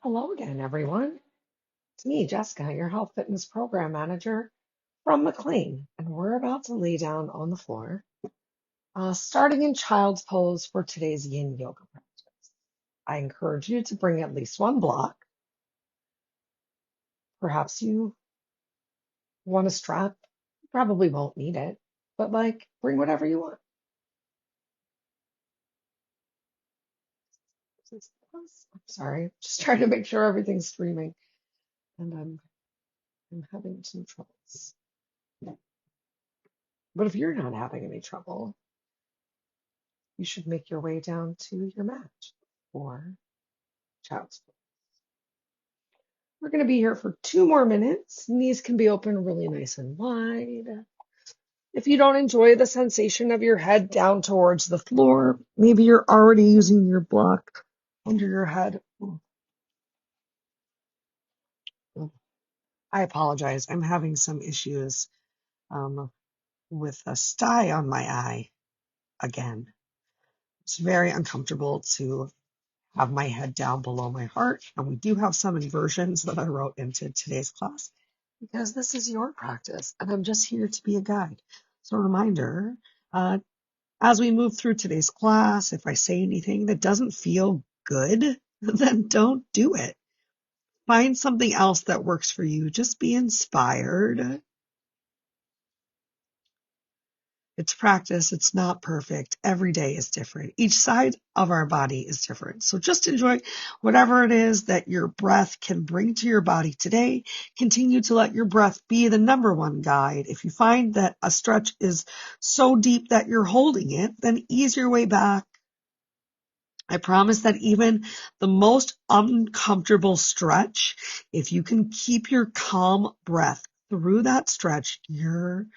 Hello again, everyone. It's me, Jessica, your health fitness program manager from McLean, and we're about to lay down on the floor, starting in child's pose for today's yin yoga practice. I encourage you to bring at least one block. Perhaps you want a strap. You probably won't need it, but bring whatever you want. I'm sorry, just trying to make sure everything's streaming, and I'm having some troubles. But if you're not having any trouble, you should make your way down to your mat or child's pose. We're going to be here for 2 more minutes. Knees can be open really nice and wide. If you don't enjoy the sensation of your head down towards the floor, maybe you're already using your block under your head. I apologize. I'm having some issues with a sty on my eye again. It's very uncomfortable to have my head down below my heart. And we do have some inversions that I wrote into today's class because this is your practice and I'm just here to be a guide. So a reminder, as we move through today's class, if I say anything that doesn't feel good, then don't do it. Find something else that works for you. Just be inspired. It's practice. It's not perfect. Every day is different. Each side of our body is different. So just enjoy whatever it is that your breath can bring to your body today. Continue to let your breath be the number one guide. If you find that a stretch is so deep that you're holding it, then ease your way back. I promise that even the most uncomfortable stretch, if you can keep your calm breath through that stretch, you're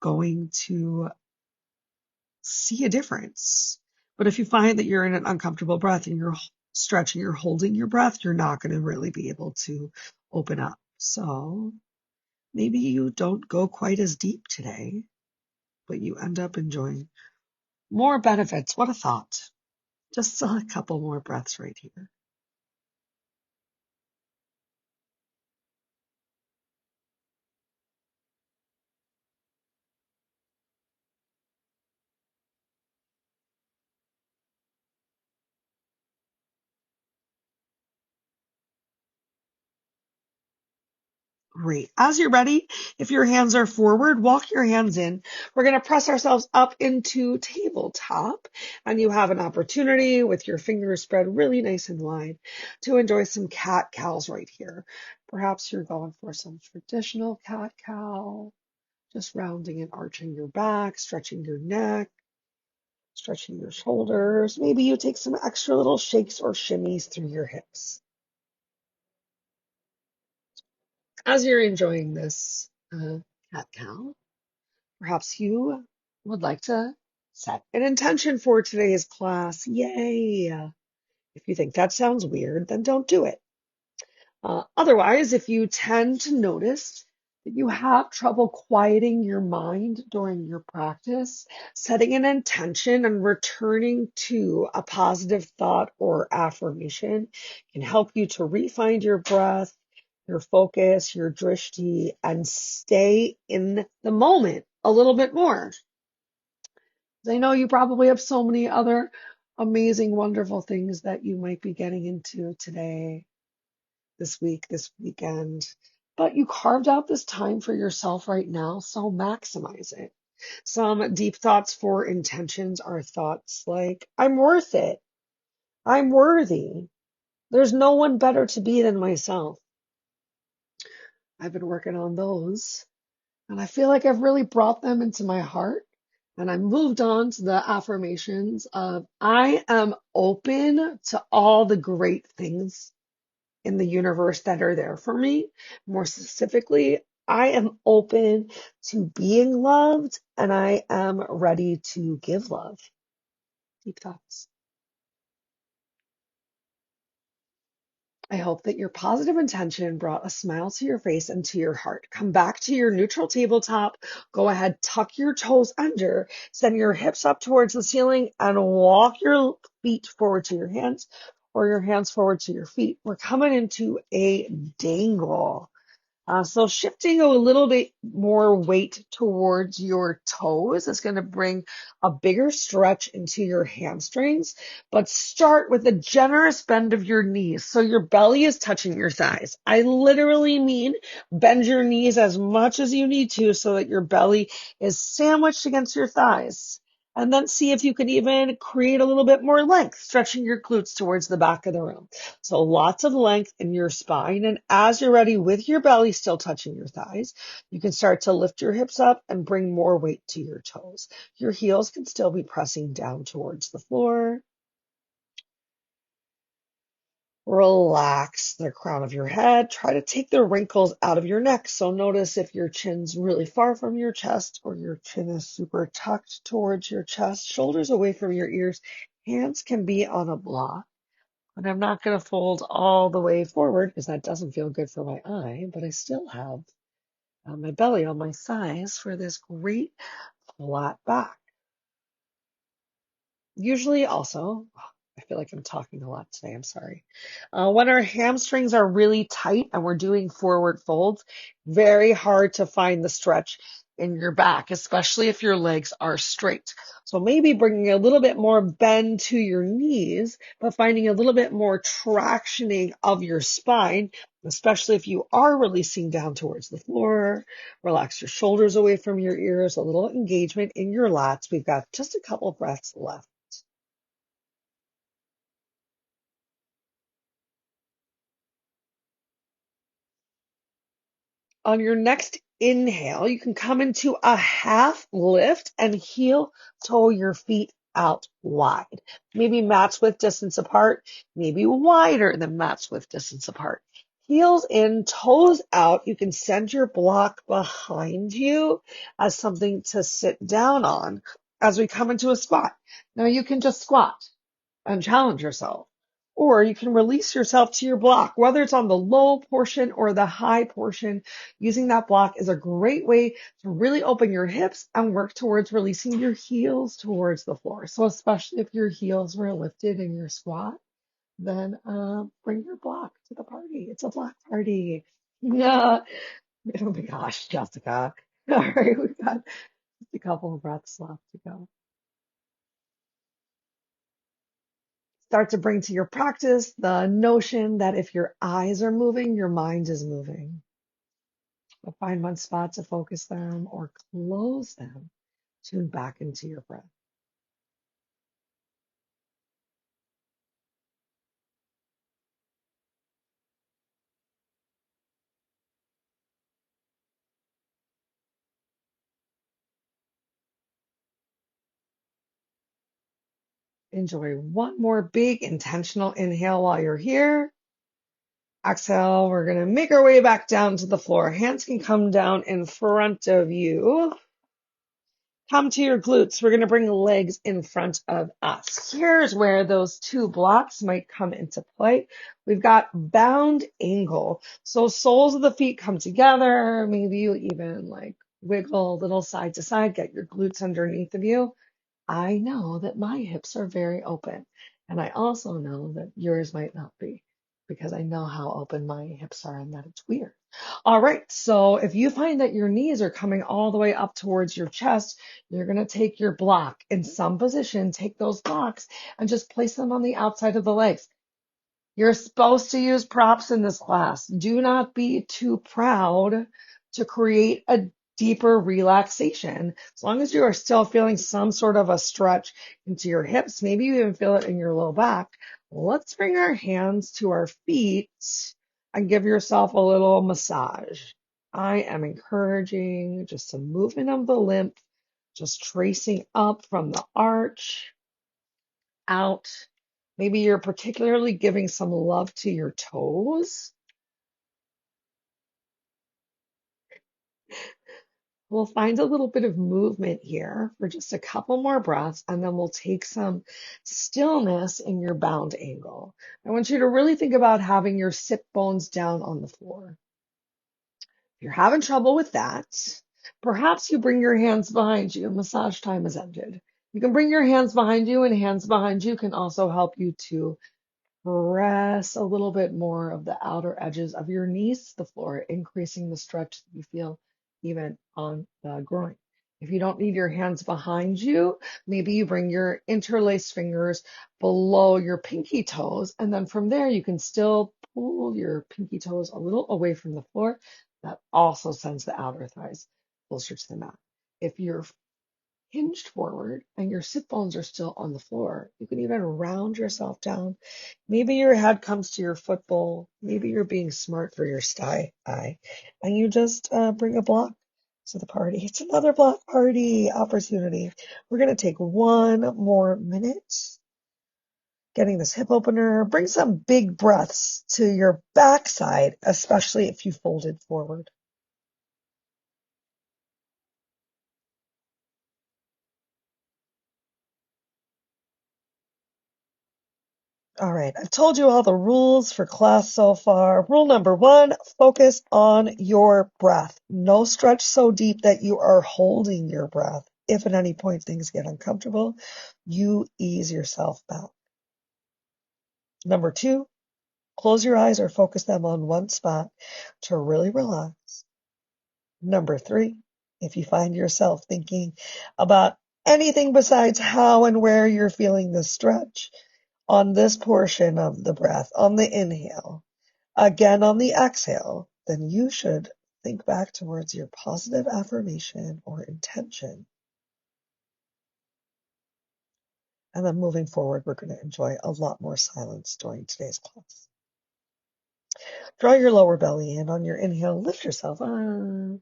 going to see a difference. But if you find that you're in an uncomfortable breath and you're stretching, you're holding your breath, you're not going to really be able to open up. So maybe you don't go quite as deep today, but you end up enjoying more benefits. What a thought. Just a couple more breaths right here. Great. As you're ready, if your hands are forward, walk your hands in. We're going to press ourselves up into tabletop, and you have an opportunity with your fingers spread really nice and wide to enjoy some cat-cows right here. Perhaps you're going for some traditional cat-cow, just rounding and arching your back, stretching your neck, stretching your shoulders. Maybe you take some extra little shakes or shimmies through your hips. As you're enjoying this cat-cow, perhaps you would like to set an intention for today's class. Yay! If you think that sounds weird, then don't do it. Otherwise, if you tend to notice that you have trouble quieting your mind during your practice, setting an intention and returning to a positive thought or affirmation can help you to refine your breath, your focus, your drishti, and stay in the moment a little bit more. I know you probably have so many other amazing, wonderful things that you might be getting into today, this week, this weekend, but you carved out this time for yourself right now, so maximize it. Some deep thoughts for intentions are thoughts like, I'm worth it. I'm worthy. There's no one better to be than myself. I've been working on those, and I feel like I've really brought them into my heart. And I moved on to the affirmations of I am open to all the great things in the universe that are there for me. More specifically, I am open to being loved and I am ready to give love. Deep thoughts. I hope that your positive intention brought a smile to your face and to your heart. Come back to your neutral tabletop. Go ahead, tuck your toes under, send your hips up towards the ceiling, and walk your feet forward to your hands. or your hands forward to your feet. We're coming into a dangle. So shifting a little bit more weight towards your toes is going to bring a bigger stretch into your hamstrings, but start with a generous bend of your knees. So your belly is touching your thighs. I literally mean bend your knees as much as you need to so that your belly is sandwiched against your thighs. And then see if you can even create a little bit more length, stretching your glutes towards the back of the room. So lots of length in your spine. And as you're ready with your belly still touching your thighs, you can start to lift your hips up and bring more weight to your toes. Your heels can still be pressing down towards the floor. Relax the crown of your head. Try to take the wrinkles out of your neck. So notice if your chin's really far from your chest or your chin is super tucked towards your chest, shoulders away from your ears. Hands can be on a block. And I'm not going to fold all the way forward because that doesn't feel good for my eye, but I still have my belly on my thighs for this great flat back. Usually also, I feel like I'm talking a lot today, I'm sorry. When our hamstrings are really tight and we're doing forward folds, very hard to find the stretch in your back, especially if your legs are straight. So maybe bringing a little bit more bend to your knees, but finding a little bit more tractioning of your spine, especially if you are releasing down towards the floor. Relax your shoulders away from your ears, a little engagement in your lats. We've got just a couple breaths left. On your next inhale, you can come into a half lift and heel toe your feet out wide. Maybe match width distance apart, maybe wider than match width distance apart. Heels in, toes out. You can send your block behind you as something to sit down on as we come into a squat. Now you can just squat and challenge yourself. Or you can release yourself to your block, whether it's on the low portion or the high portion. Using that block is a great way to really open your hips and work towards releasing your heels towards the floor. So especially if your heels were lifted in your squat, then bring your block to the party. It's a block party. Yeah. Oh my gosh, Jessica. All right, we've got just a couple of breaths left to go. Start to bring to your practice the notion that if your eyes are moving, your mind is moving. But find one spot to focus them or close them. Tune back into your breath. Enjoy one more big intentional inhale while you're here. Exhale, we're going to make our way back down to the floor. Hands can come down in front of you. Come to your glutes. We're going to bring the legs in front of us. Here's where those two blocks might come into play. We've got bound angle. So soles of the feet come together. Maybe you even like wiggle a little side to side, get your glutes underneath of you. I know that my hips are very open. And I also know that yours might not be because I know how open my hips are and that it's weird. All right. So if you find that your knees are coming all the way up towards your chest, you're going to take your block in some position, take those blocks and just place them on the outside of the legs. You're supposed to use props in this class. Do not be too proud to create a deeper relaxation. As long as you are still feeling some sort of a stretch into your hips, maybe you even feel it in your low back. Let's bring our hands to our feet and give yourself a little massage. I am encouraging just some movement of the lymph, just tracing up from the arch out. Maybe you're particularly giving some love to your toes. We'll find a little bit of movement here for just a couple more breaths, and then we'll take some stillness in your bound angle. I want you to really think about having your sit bones down on the floor. If you're having trouble with that, perhaps you bring your hands behind you. Massage time has ended. You can bring your hands behind you, and hands behind you can also help you to Press a little bit more of the outer edges of your knees to the floor, increasing the stretch that you feel even on the groin. If you don't need your hands behind you, maybe you bring your interlaced fingers below your pinky toes, and then from there you can still pull your pinky toes a little away from the floor. That also sends the outer thighs closer to the mat. If you're hinged forward and your sit bones are still on the floor, you can even round yourself down. Maybe your head comes to your foot bowl. Maybe you're being smart for your eye, and you just bring a block to the party. It's another block party opportunity. We're going to take one more minute getting this hip opener. Bring some big breaths to your backside, especially if you folded forward. All right, I've told you all the rules for class so far. Rule number one, focus on your breath. No stretch so deep that you are holding your breath. If at any point things get uncomfortable, you ease yourself back. Number two, close your eyes or focus them on one spot to really relax. Number three, if you find yourself thinking about anything besides how and where you're feeling the stretch, on this portion of the breath, on the inhale, again on the exhale, then you should think back towards your positive affirmation or intention. And then moving forward, we're going to enjoy a lot more silence during today's class. Draw your lower belly in on your inhale, lift yourself up.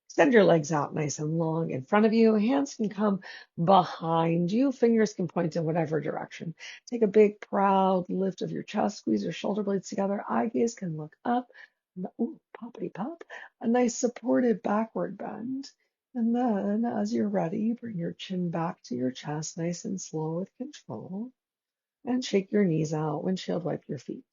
Extend your legs out nice and long in front of you. Hands can come behind you. Fingers can point in whatever direction. Take a big, proud lift of your chest. Squeeze your shoulder blades together. Eye gaze can look up. Ooh, poppity pop. A nice supported backward bend. And then, as you're ready, bring your chin back to your chest, nice and slow with control. And shake your knees out. Windshield wipe your feet.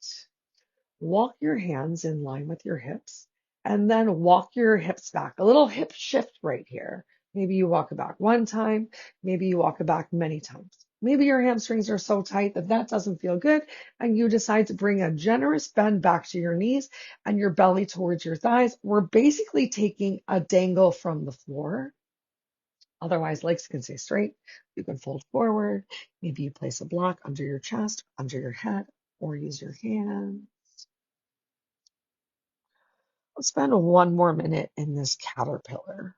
Walk your hands in line with your hips and then walk your hips back. A little hip shift right here. Maybe you walk it back one time. Maybe you walk it back many times. Maybe your hamstrings are so tight that that doesn't feel good and you decide to bring a generous bend back to your knees and your belly towards your thighs. We're basically taking a dangle from the floor. Otherwise, legs can stay straight. You can fold forward. Maybe you place a block under your chest, under your head, or use your hand. Let's spend one more minute in this caterpillar.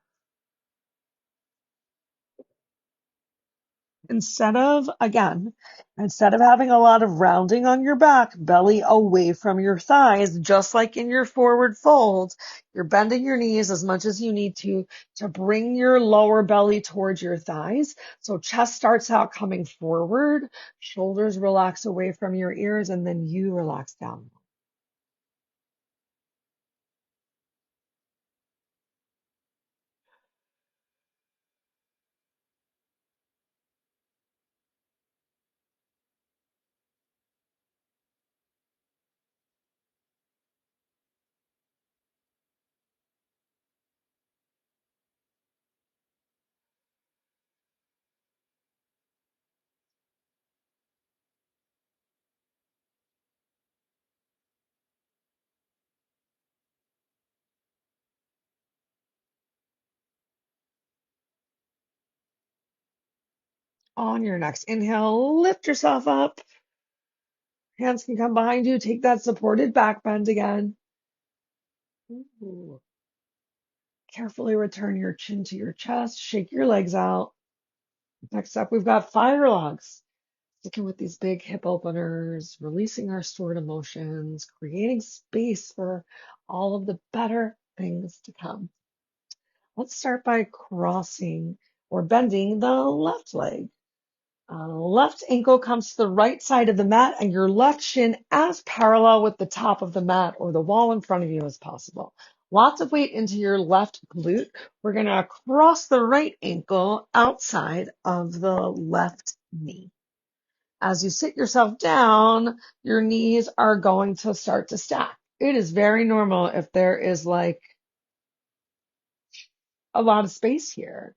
Instead of having a lot of rounding on your back, belly away from your thighs, just like in your forward folds, you're bending your knees as much as you need to bring your lower belly towards your thighs. So chest starts out coming forward, shoulders relax away from your ears, and then you relax down. On your next inhale, lift yourself up. Hands can come behind you. Take that supported back bend again. Ooh. Carefully return your chin to your chest. Shake your legs out. Next up, we've got fire logs. Sticking with these big hip openers, releasing our stored emotions, creating space for all of the better things to come. Let's start by crossing or bending the left leg. Left ankle comes to the right side of the mat and your left shin as parallel with the top of the mat or the wall in front of you as possible. Lots of weight into your left glute. We're going to cross the right ankle outside of the left knee. As you sit yourself down, your knees are going to start to stack. It is very normal if there is like a lot of space here.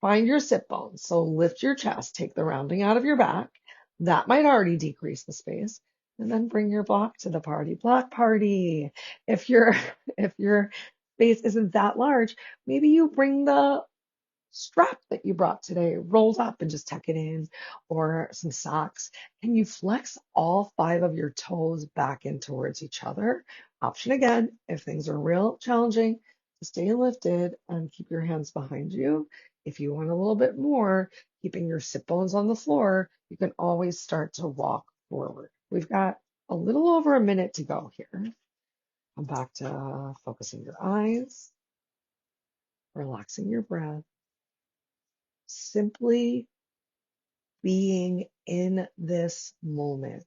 Find your sit bones. So lift your chest, take the rounding out of your back. That might already decrease the space. And then bring your block to the party. Block party. If your if your space isn't that large, maybe you bring the strap that you brought today rolled up and just tuck it in, or some socks. Can you flex all five of your toes back in towards each other? Option again, if things are real challenging, to stay lifted and keep your hands behind you. If you want a little bit more, keeping your sit bones on the floor, you can always start to walk forward. We've got a little over a minute to go here. Come back to focusing your eyes, relaxing your breath, simply being in this moment.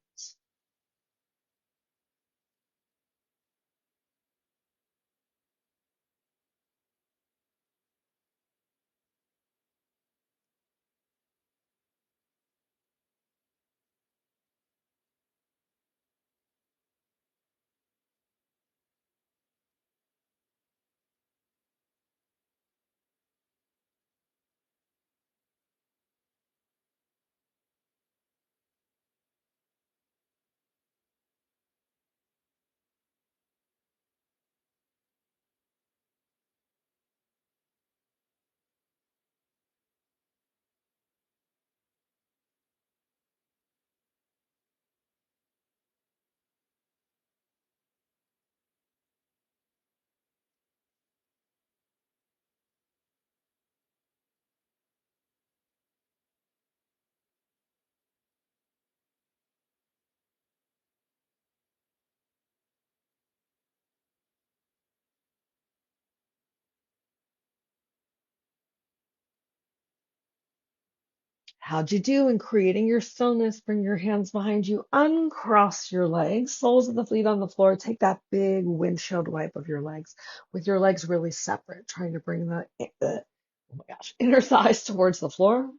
How'd you do in creating your stillness? Bring your hands behind you, uncross your legs, soles of the feet on the floor. Take that big windshield wipe of your legs with your legs really separate, trying to bring the oh my gosh, inner thighs towards the floor.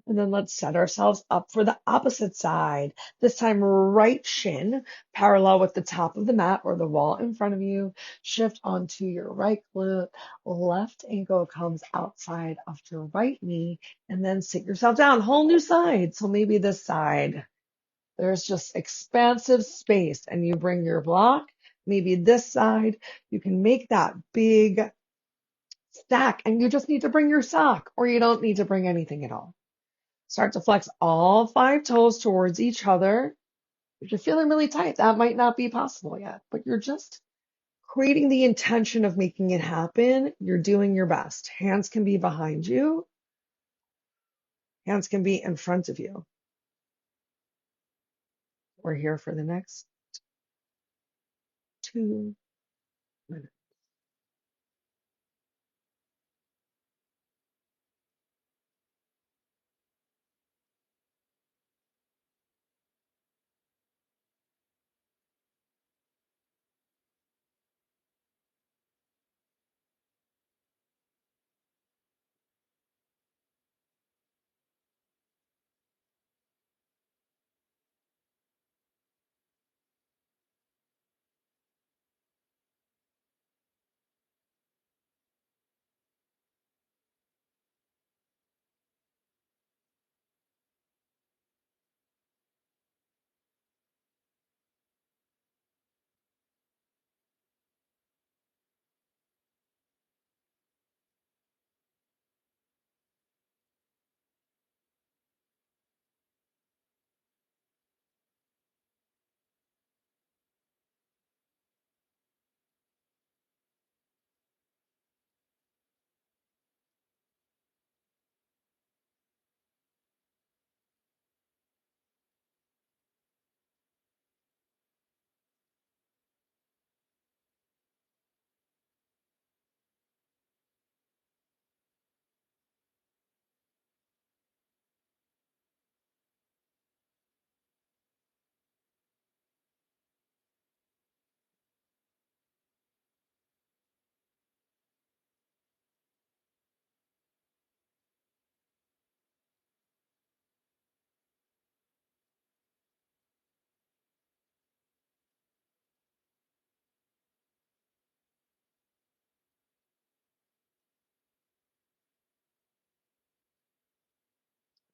And then let's set ourselves up for the opposite side. This time, right shin parallel with the top of the mat or the wall in front of you. Shift onto your right glute. Left ankle comes outside of your right knee. And then sit yourself down. Whole new side. So maybe this side, there's just expansive space. And you bring your block. Maybe this side, you can make that big stack. And you just need to bring your sock, or you don't need to bring anything at all. Start to flex all five toes towards each other. If you're feeling really tight, that might not be possible yet, but you're just creating the intention of making it happen. You're doing your best. Hands can be behind you. Hands can be in front of you. We're here for the next 2 minutes.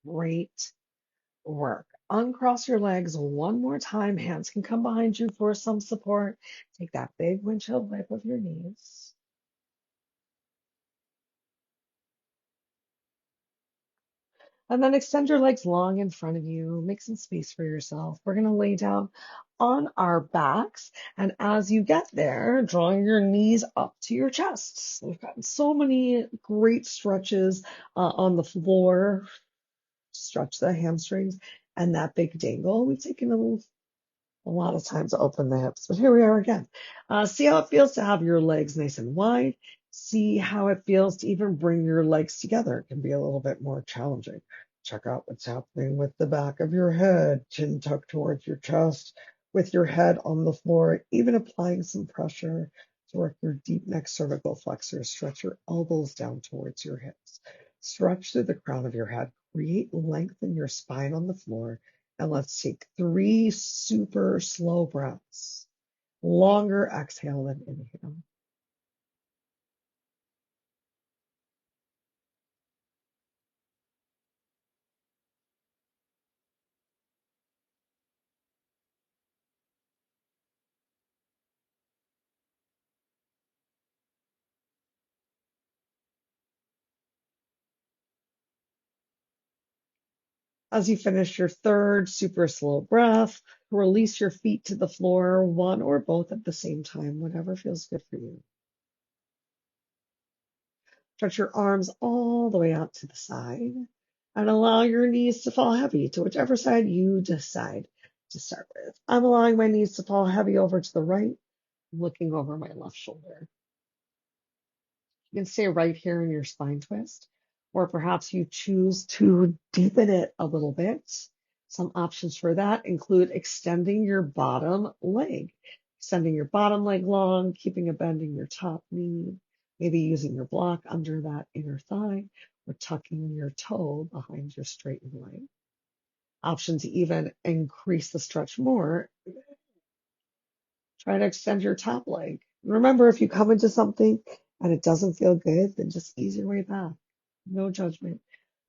Great work. Uncross your legs one more time. Hands can come behind you for some support. Take that big windshield wipe of your knees. And then extend your legs long in front of you. Make some space for yourself. We're going to lay down on our backs. And as you get there, drawing your knees up to your chest. We've gotten so many great stretches on the floor. Stretch the hamstrings and that big dangle. We've taken a lot of times open the hips, but here we are again. See how it feels to have your legs nice and wide. See how it feels to even bring your legs together. It can be a little bit more challenging. Check out what's happening with the back of your head, chin tucked towards your chest, with your head on the floor, even applying some pressure to work your deep neck cervical flexors. Stretch your elbows down towards your hips. Stretch through the crown of your head. Create length in your spine on the floor. And let's take 3 super slow breaths. Longer exhale than inhale. As you finish your third super slow breath, release your feet to the floor, one or both at the same time, whatever feels good for you. Stretch your arms all the way out to the side and allow your knees to fall heavy to whichever side you decide to start with. I'm allowing my knees to fall heavy over to the right, looking over my left shoulder. You can stay right here in your spine twist, or perhaps you choose to deepen it a little bit. Some options for that include extending your bottom leg, extending your bottom leg long, keeping a bend in your top knee, maybe using your block under that inner thigh, or tucking your toe behind your straightened leg. Option to even increase the stretch more, try to extend your top leg. Remember, if you come into something and it doesn't feel good, then just ease your way back. No judgment,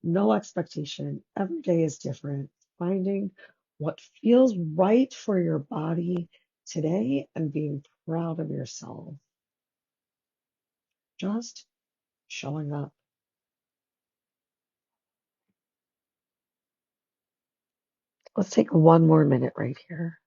no expectation. Every day is different. Finding what feels right for your body today and being proud of yourself. Just showing up. Let's take one more minute right here.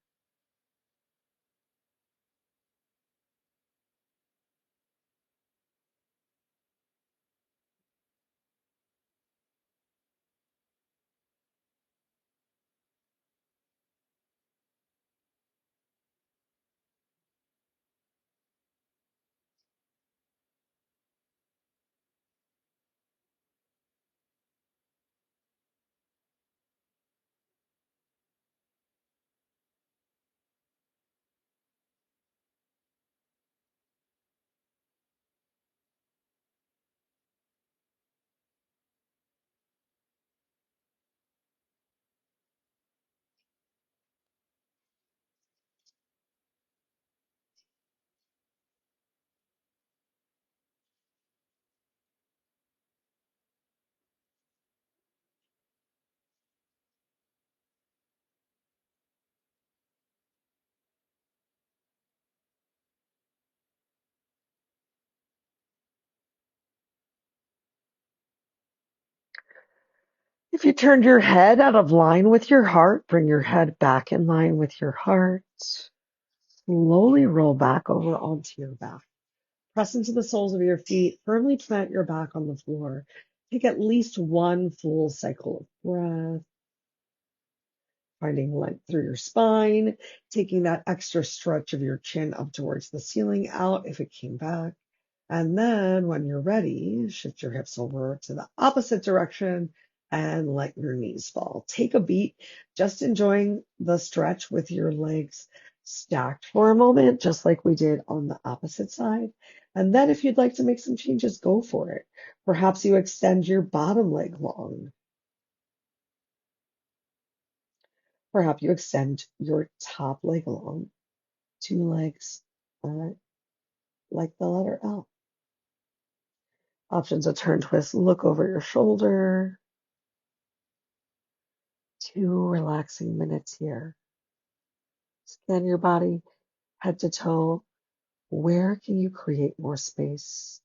If you turned your head out of line with your heart, bring your head back in line with your heart. Slowly roll back over onto your back. Press into the soles of your feet. Firmly plant your back on the floor. Take at least one full cycle of breath. Finding length through your spine. Taking that extra stretch of your chin up towards the ceiling, out if it came back. And then when you're ready, shift your hips over to the opposite direction and let your knees fall. Take a beat, just enjoying the stretch with your legs stacked for a moment, just like we did on the opposite side. And then if you'd like to make some changes, go for it. Perhaps you extend your bottom leg long. Perhaps you extend your top leg long. 2 legs like the letter L. Options: a turn twist, look over your shoulder. 2 relaxing minutes here. Scan your body head to toe. Where can you create more space?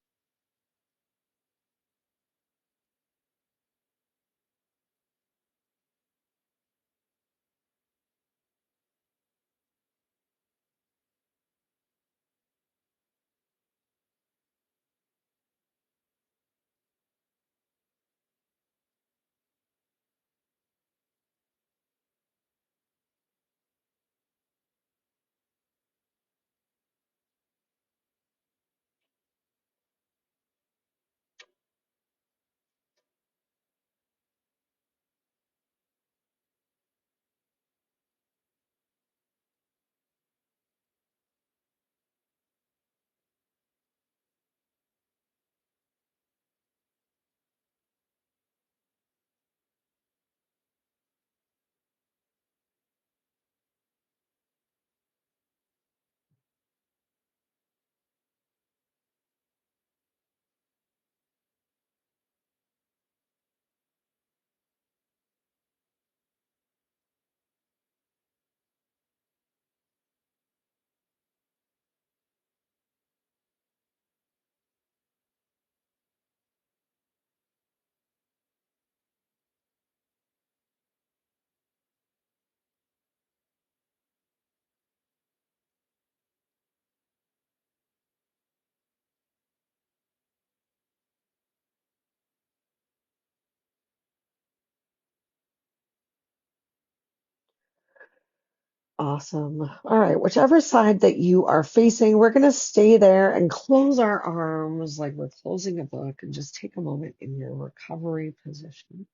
Awesome. All right, whichever side that you are facing, we're going to stay there and close our arms like we're closing a book and just take a moment in your recovery position.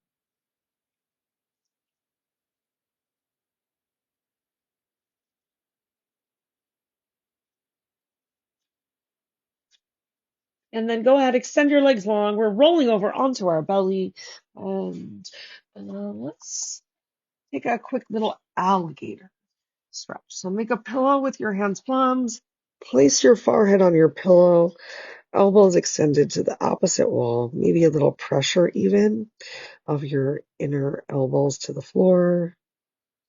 And then go ahead, extend your legs long. We're rolling over onto our belly. And let's take a quick little alligator stretch. So make a pillow with your hands palms. Place your forehead on your pillow, elbows extended to the opposite wall, maybe a little pressure even of your inner elbows to the floor.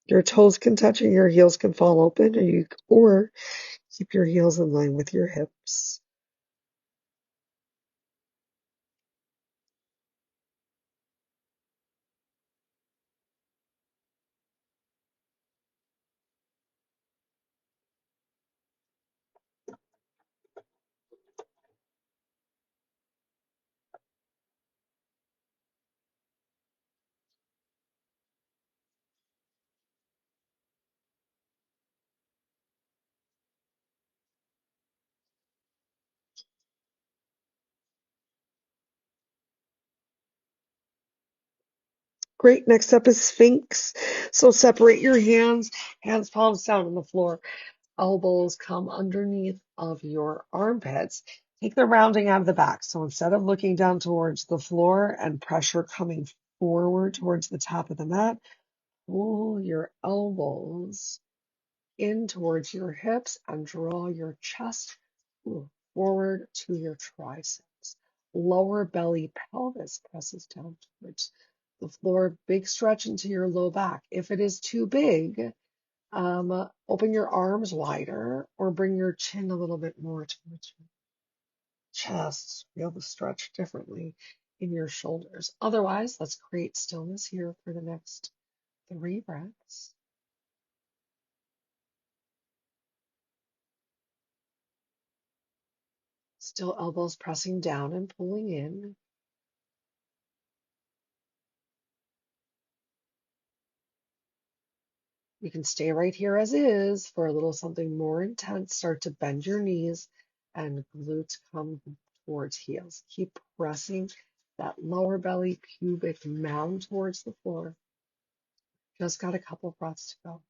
Your toes can touch and your heels can fall open, or keep your heels in line with your hips. Great. Next up is Sphinx. So separate your hands palms down on the floor. Elbows come underneath of your armpits. Take the rounding out of the back. So instead of looking down towards the floor and pressure coming forward towards the top of the mat, pull your elbows in towards your hips and draw your chest forward to your triceps. Lower belly pelvis presses down towards the floor. Big stretch into your low back. If it is too big, open your arms wider or bring your chin a little bit more towards your chest. Feel the stretch differently in your shoulders. Otherwise, let's create stillness here for the next 3 breaths. Still elbows pressing down and pulling in. You can stay right here as is for a little something more intense. Start to bend your knees and glutes come towards heels. Keep pressing that lower belly pubic mound towards the floor. Just got a couple breaths to go.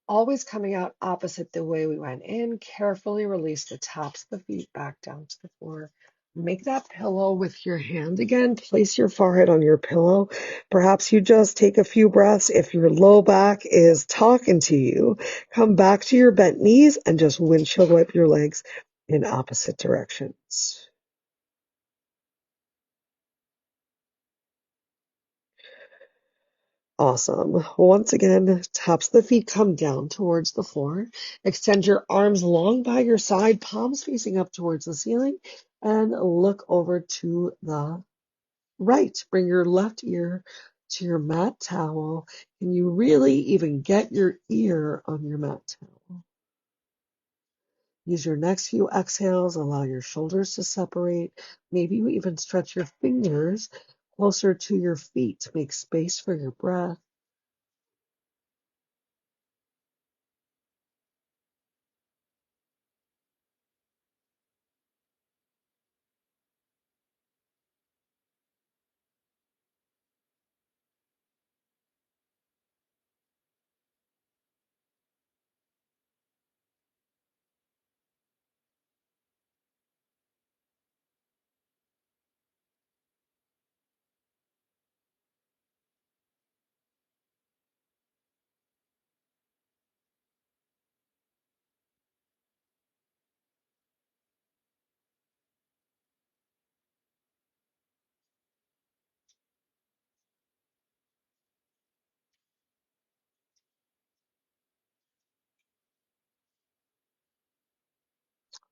Always coming out opposite the way we went in. Carefully release the tops of the feet back down to the floor. Make that pillow with your hand again. Place your forehead on your pillow. Perhaps you just take a few breaths. If your low back is talking to you, come back to your bent knees and just windshield wipe your legs in opposite directions. Awesome. Once again, tops of the feet come down towards the floor. Extend your arms long by your side, palms facing up towards the ceiling, and look over to the right. Bring your left ear to your mat towel. Can you really even get your ear on your mat towel? Use your next few exhales. Allow your shoulders to separate. Maybe you even stretch your fingers closer to your feet to make space for your breath.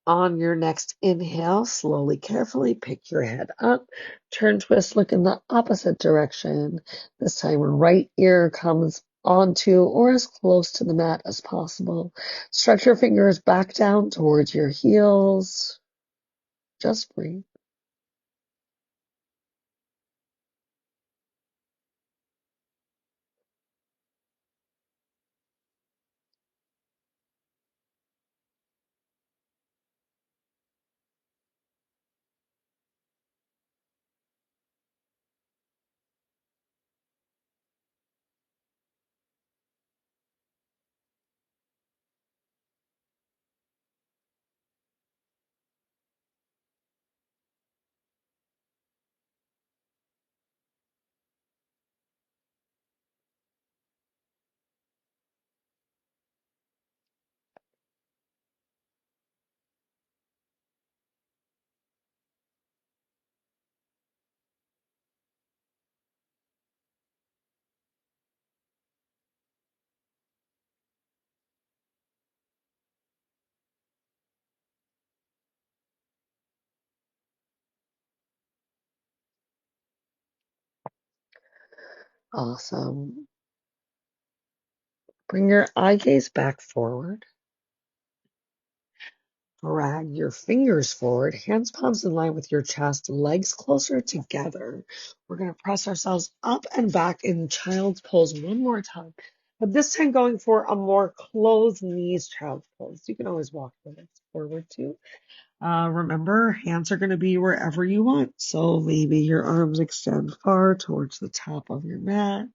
On your next inhale, slowly, carefully pick your head up, turn, twist, look in the opposite direction. This time, right ear comes onto or as close to the mat as possible. Stretch your fingers back down towards your heels. Just breathe. Awesome. Bring your eye gaze back forward. Drag your fingers forward, hands palms in line with your chest, legs closer together. We're going to press ourselves up and back in child's pose one more time, but this time going for a more closed knees child's pose. You can always walk the legs forward too. Remember, hands are going to be wherever you want. So maybe your arms extend far towards the top of your mat.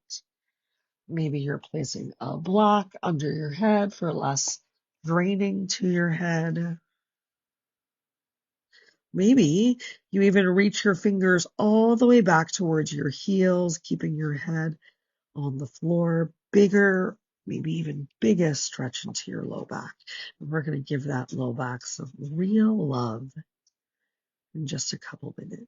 Maybe you're placing a block under your head for less draining to your head. Maybe you even reach your fingers all the way back towards your heels, keeping your head on the floor. Bigger, maybe even biggest stretch into your low back. And we're going to give that low back some real love in just a couple minutes.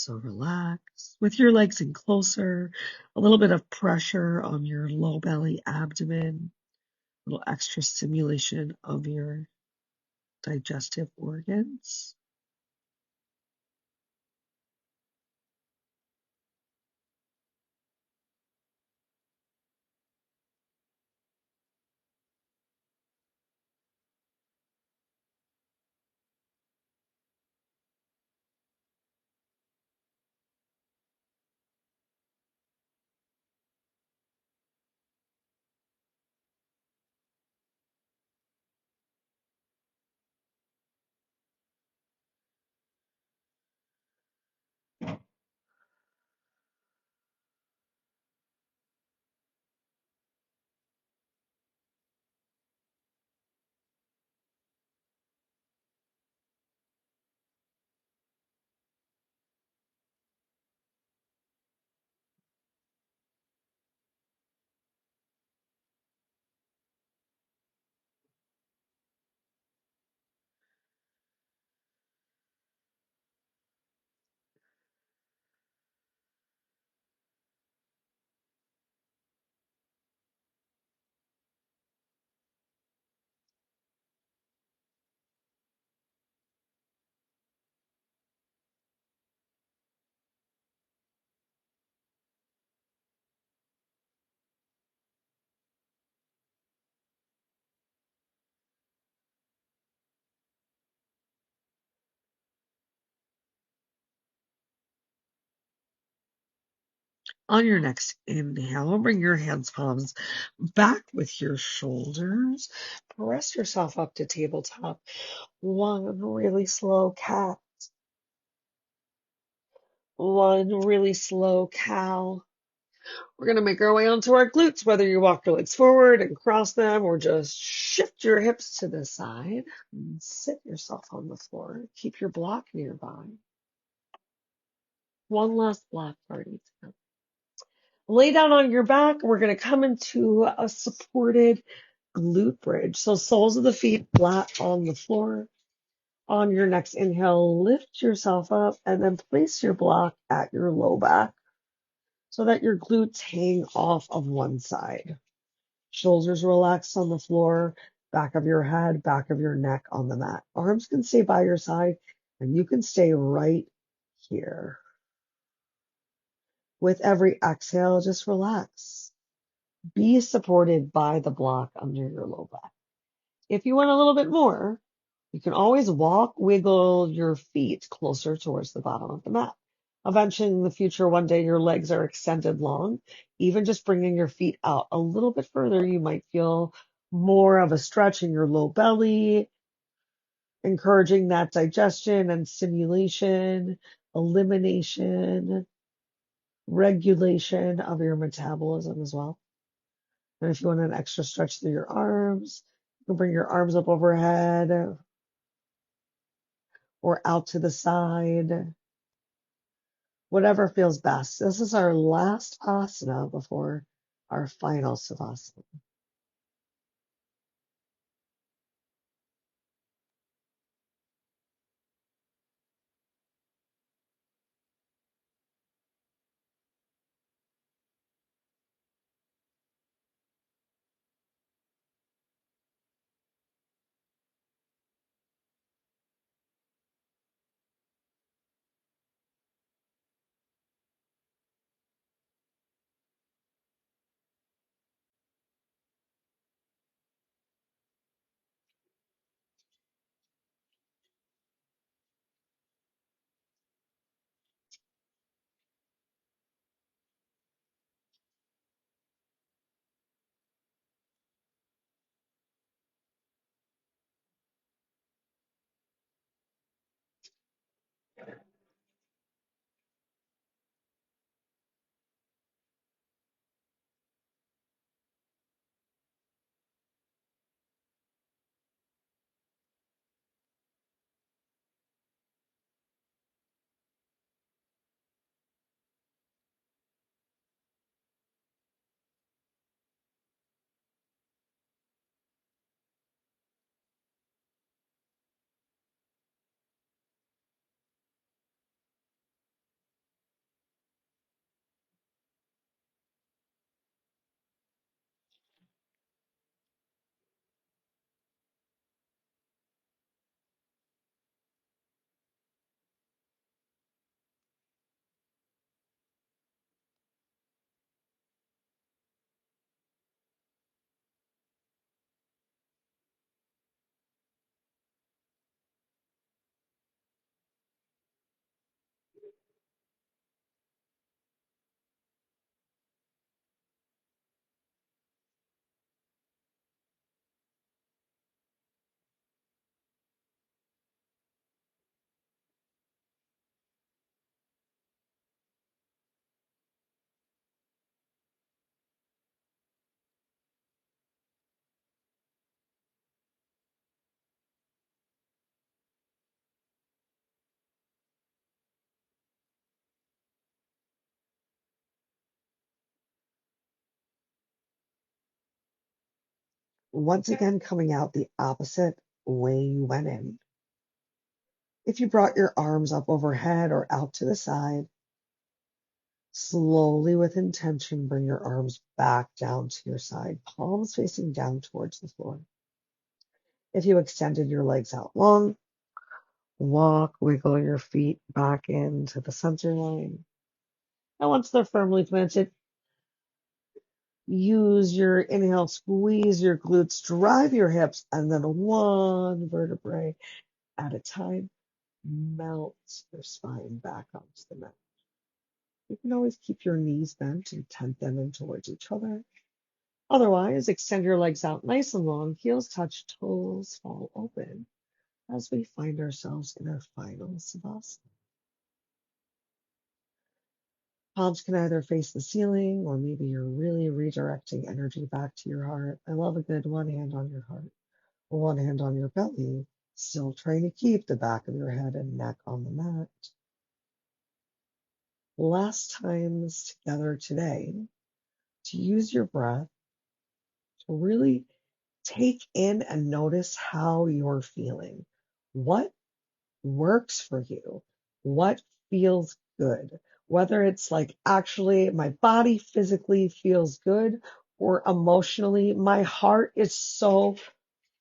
So relax with your legs in closer, a little bit of pressure on your low belly abdomen, a little extra stimulation of your digestive organs. On your next inhale, bring your hands palms back with your shoulders. Press yourself up to tabletop. One really slow cat. One really slow cow. We're going to make our way onto our glutes, whether you walk your legs forward and cross them or just shift your hips to the side and sit yourself on the floor. Keep your block nearby. One last block party. Lay down on your back. We're going to come into a supported glute bridge. So soles of the feet flat on the floor. On your next inhale, lift yourself up and then place your block at your low back so that your glutes hang off of one side. Shoulders relaxed on the floor, back of your head, back of your neck on the mat. Arms can stay by your side and you can stay right here. With every exhale, just relax. Be supported by the block under your low back. If you want a little bit more, you can always wiggle your feet closer towards the bottom of the mat. Eventually in the future, one day your legs are extended long. Even just bringing your feet out a little bit further, you might feel more of a stretch in your low belly, encouraging that digestion and stimulation, elimination, regulation of your metabolism as well. And if you want an extra stretch through your arms, you can bring your arms up overhead or out to the side, whatever feels best. This is our last asana before our final savasana. Once again, coming out the opposite way you went in. If you brought your arms up overhead or out to the side, slowly with intention, bring your arms back down to your side, palms facing down towards the floor. If you extended your legs out long, wiggle your feet back into the center line. And once they're firmly planted, use your inhale, squeeze your glutes, drive your hips, and then one vertebrae at a time, melt your spine back onto the mat. You can always keep your knees bent and tent them in towards each other. Otherwise, extend your legs out nice and long, heels touch, toes fall open as we find ourselves in our final savasana. Palms can either face the ceiling or maybe you're really redirecting energy back to your heart. I love a good one hand on your heart, one hand on your belly, still trying to keep the back of your head and neck on the mat. Last times together today, to use your breath to really take in and notice how you're feeling. What works for you? What feels good? Whether it's like actually my body physically feels good or emotionally, my heart is so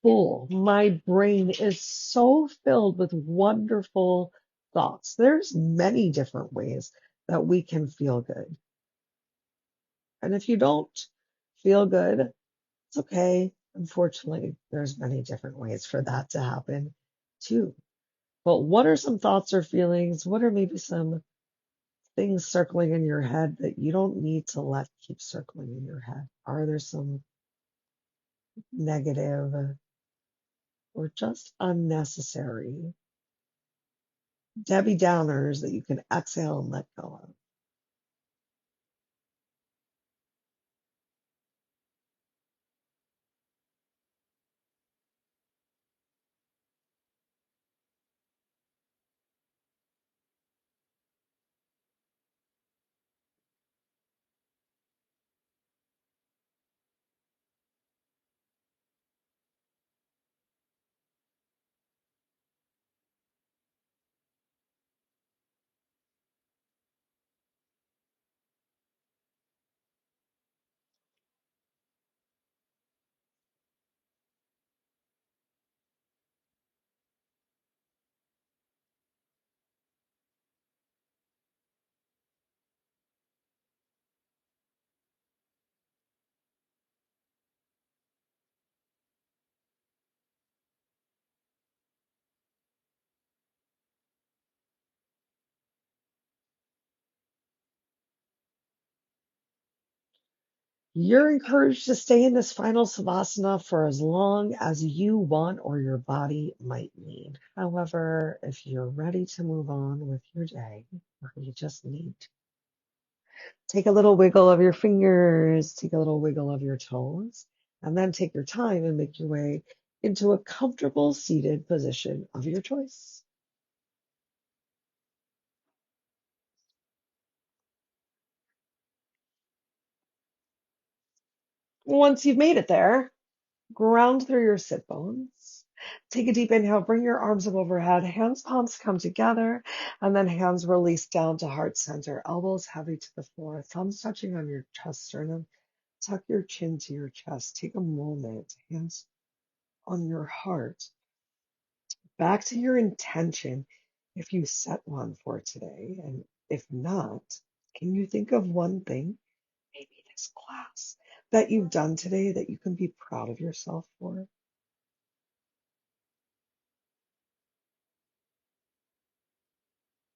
full. My brain is so filled with wonderful thoughts. There's many different ways that we can feel good. And if you don't feel good, it's okay. Unfortunately, there's many different ways for that to happen too. But what are some thoughts or feelings? What are maybe some things circling in your head that you don't need to let keep circling in your head? Are there some negative or just unnecessary Debbie Downers that you can exhale and let go of? You're encouraged to stay in this final savasana for as long as you want or your body might need. However, if you're ready to move on with your day, or you just need to take a little wiggle of your fingers, take a little wiggle of your toes, and then take your time and make your way into a comfortable seated position of your choice. Once you've made it there, ground through your sit bones. Take a deep inhale, bring your arms up overhead, hands, palms come together, and then hands release down to heart center, elbows heavy to the floor, thumbs touching on your chest sternum. Tuck your chin to your chest. Take a moment, hands on your heart. Back to your intention if you set one for today. And if not, can you think of one thing, maybe this class, that you've done today that you can be proud of yourself for?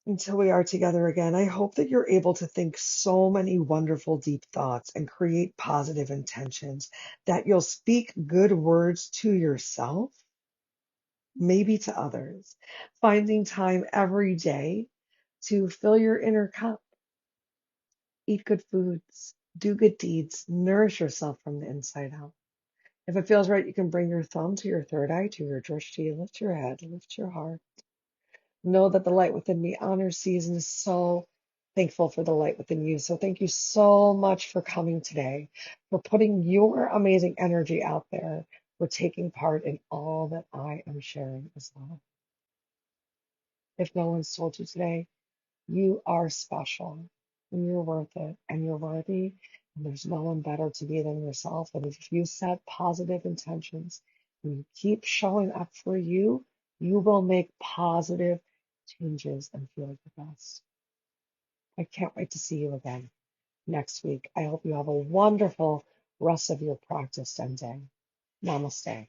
Until we are together again, I hope that you're able to think so many wonderful, deep thoughts and create positive intentions, that you'll speak good words to yourself, maybe to others, finding time every day to fill your inner cup, eat good foods, do good deeds, nourish yourself from the inside out. If it feels right, you can bring your thumb to your third eye, to your drishti, lift your head, lift your heart. Know that the light within me honors, sees, and is so thankful for the light within you. So thank you so much for coming today, for putting your amazing energy out there, for taking part in all that I am sharing as well. If no one's told you today, you are special and you're worth it and you're worthy. And there's no one better to be than yourself. And if you set positive intentions and you keep showing up for you, you will make positive changes and feel your best. I can't wait to see you again next week. I hope you have a wonderful rest of your practice and day. Namaste.